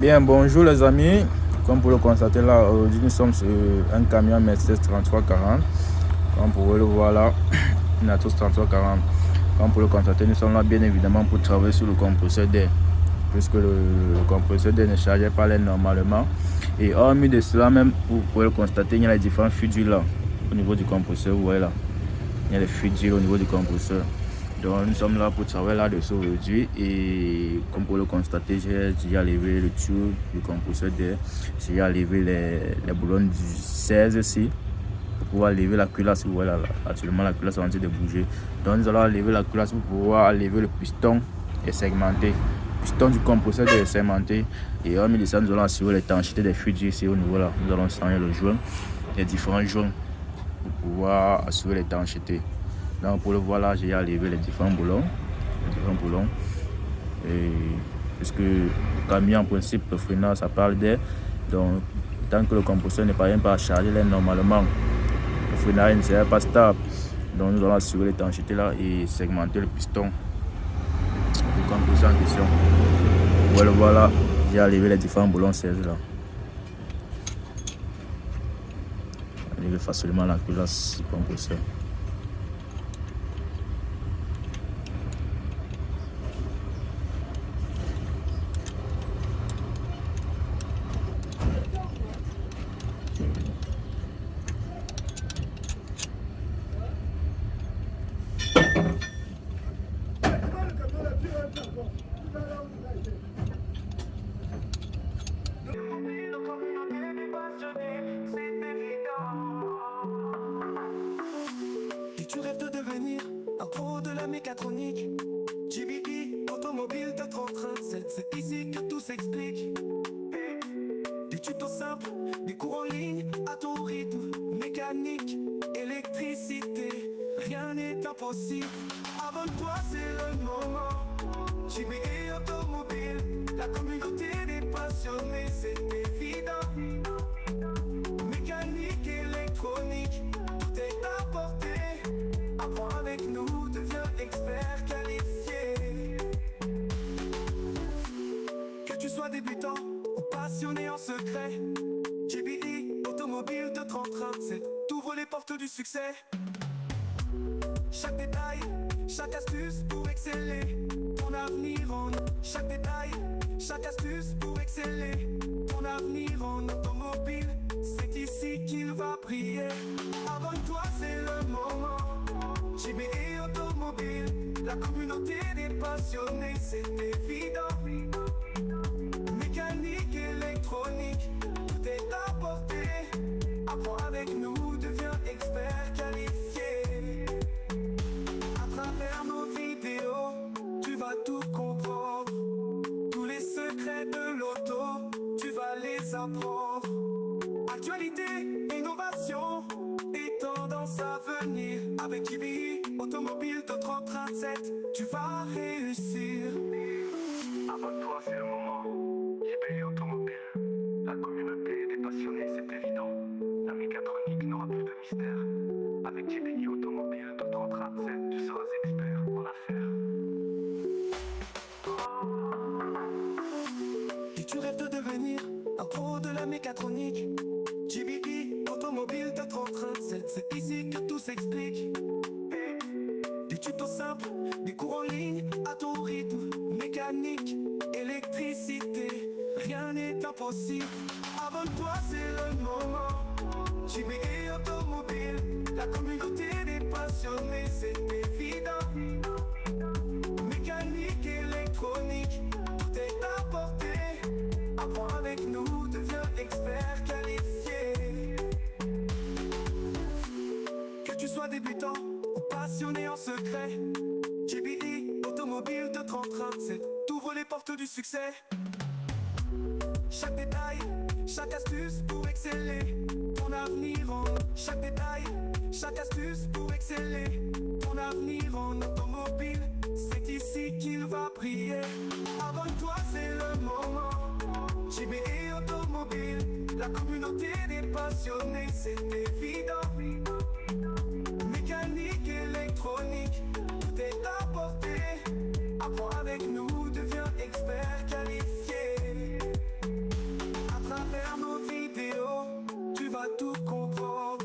Bien, bonjour les amis. Comme vous le constatez là, aujourd'hui nous sommes sur un camion Mercedes 3340. Comme vous pouvez le voir là, une Atos 3340. Comme vous le constatez, nous sommes là bien évidemment pour travailler sur le compresseur d'air. Puisque le compresseur d'air ne chargeait pas l'air normalement. Et hormis de cela même, vous pouvez le constater, il y a les différents fuites d'huile là. Au niveau du compresseur, vous voyez là. Il y a les fuites d'huile au niveau du compresseur. Donc nous sommes là pour travailler là-dessus aujourd'hui et comme vous le constatez, j'ai enlevé le tube du compresseur d'air, j'ai enlevé les boulons du 16 ici pour pouvoir lever la culasse. Vous voyez là, actuellement la culasse est en train de bouger. Donc nous allons enlever la culasse pour pouvoir enlever le piston et segmenter. Le piston du compresseur d'air est segmenté et hormis de ça, nous allons assurer l'étanchéité des fuites ici au niveau là. Nous allons changer le joint, les différents joints pour pouvoir assurer l'étanchéité. Donc pour le voir là, j'ai enlevé les différents boulons. Et puisque le camion en principe, le freinage, ça parle d'air. Donc tant que le compresseur ne parvient pas à charger l'air normalement, le freinage ne sera pas stable. Donc nous allons assurer l'étanchéité là et segmenter le piston du compresseur en question. Pour le voir là, j'ai enlevé les différents boulons 16 là. Enlever facilement la culasse du compresseur. Et tu rêves de devenir un pro de la mécatronique. JBI, automobile de 3037, c'est ici que tout s'explique. Des tutos simples, des cours en ligne à ton rythme. Mécanique, électricité, rien n'est impossible. Abonne-toi, c'est le moment. JBI Automobile, la communauté des passionnés, c'est évident. Mécanique, électronique, tout est à portée. Apprends avec nous, deviens expert qualifié. Que tu sois débutant ou passionné en secret, JBI Automobile de 3037 t'ouvre les portes du succès. Chaque détail, chaque astuce pour exceller, ton avenir en chaque détail, chaque astuce pour exceller, ton avenir en automobile, c'est ici qu'il va briller. Abonne-toi, c'est le moment. JBI Automobile, la communauté des passionnés, c'est évident. Mécanique, électronique, tout est à portée. Apprends avec nous, deviens expert qualifié. À travers nos vidéos, tu vas tout comprendre. Tous les secrets de l'auto, tu vas les apprendre. Actualité, innovation et tendance à venir. Avec JBI Automobile de 3037, tu vas réussir. Abonne-toi, c'est le moment. JBI Automobile, la communauté des passionnés, c'est évident. La mécatronique n'aura plus de mystère. Avec JBI Automobile de 3037, tu seras expert en affaires. Et tu rêves de devenir un pro de la mécatronique. JBI Automobile de 3037, c'est ici que tout s'explique. Des tutos simples, des cours en ligne à ton rythme. Mécanique, électricité, rien n'est impossible. Abonne-toi, c'est le moment. JBI Automobile, la communauté des passionnés, c'est évident. Mécanique, électronique, tout est à portée. Apprends avec nous, deviens expert qualifié. Que tu sois débutant ou passionné en secret, JBI Automobile de 3037 t'ouvre les portes du succès. Chaque détail, chaque astuce pour exceller, ton avenir en chaque détail, chaque astuce pour exceller, ton avenir en automobile, c'est ici qu'il va briller. Abonne-toi, c'est le moment. JBI Automobile, la communauté des passionnés, c'est évident. Mécanique, électronique, tout est à portée. Apprends avec nous, deviens expert qualifié. tout comprendre.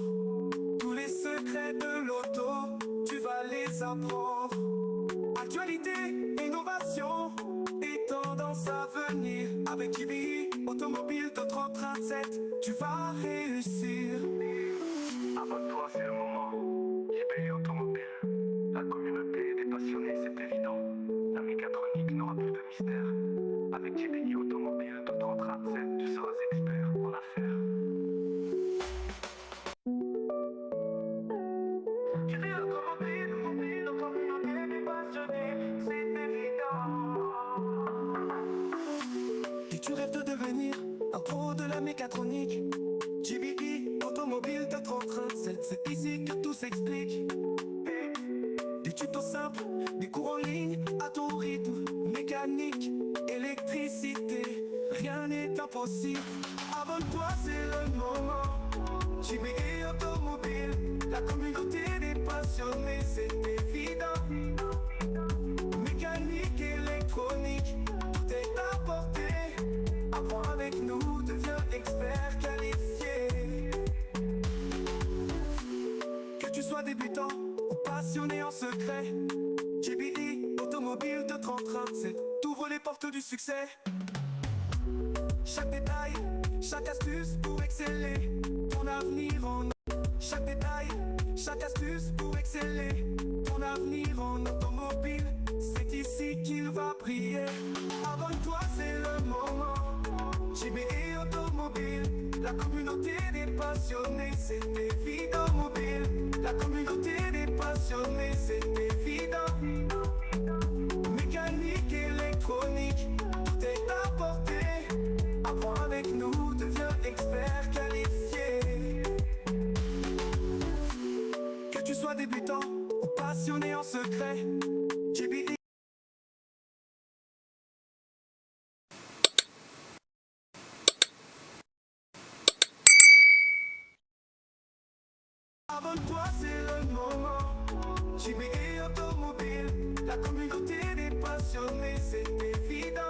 Tous les secrets de l'auto, tu vas les apprendre. Actualité, innovation et tendance à venir. Avec JBI, automobile de 3037, tu vas réussir. Abonne-toi, c'est le moment. JBI Automobile, la communauté des passionnés, c'est évident. La mécatronique n'aura plus de mystère. Avec JBI Automobile de 3037, tu seras expert en affaires. JBI Automobile, la communauté des passionnés, c'est évident. Et tu rêves de devenir un pro de la mécatronique, JBI Automobile de 3037, c'est ici que tout s'explique. Des tutos simples, des cours en ligne à ton rythme. Mécanique, électricité, rien n'est impossible. Abonne-toi, c'est le moment. JBI Automobile, la communauté des passionnés, c'est évident. Mécanique, électronique, tout est à portée. Apprends avec nous, deviens expert qualifié. Que tu sois débutant ou passionné en secret, JBI Automobile de 3037 t'ouvre les portes du succès. Chaque détail, chaque astuce pour exceller, ton avenir en... Chaque détail, chaque astuce pour exceller, ton avenir en automobile, c'est ici qu'il va briller. Abonne-toi, c'est le moment. JBI Automobile, la communauté des passionnés, c'est évident. Mobile, la communauté des passionnés, c'est évident. Mécanique, électronique, tout est à portée. Apprends avec nous, deviens expert qualifié. Que tu sois débutant ou passionné en secret, JBI. Abonne-toi, c'est le moment. JBI Automobile, la communauté des passionnés, c'est évident.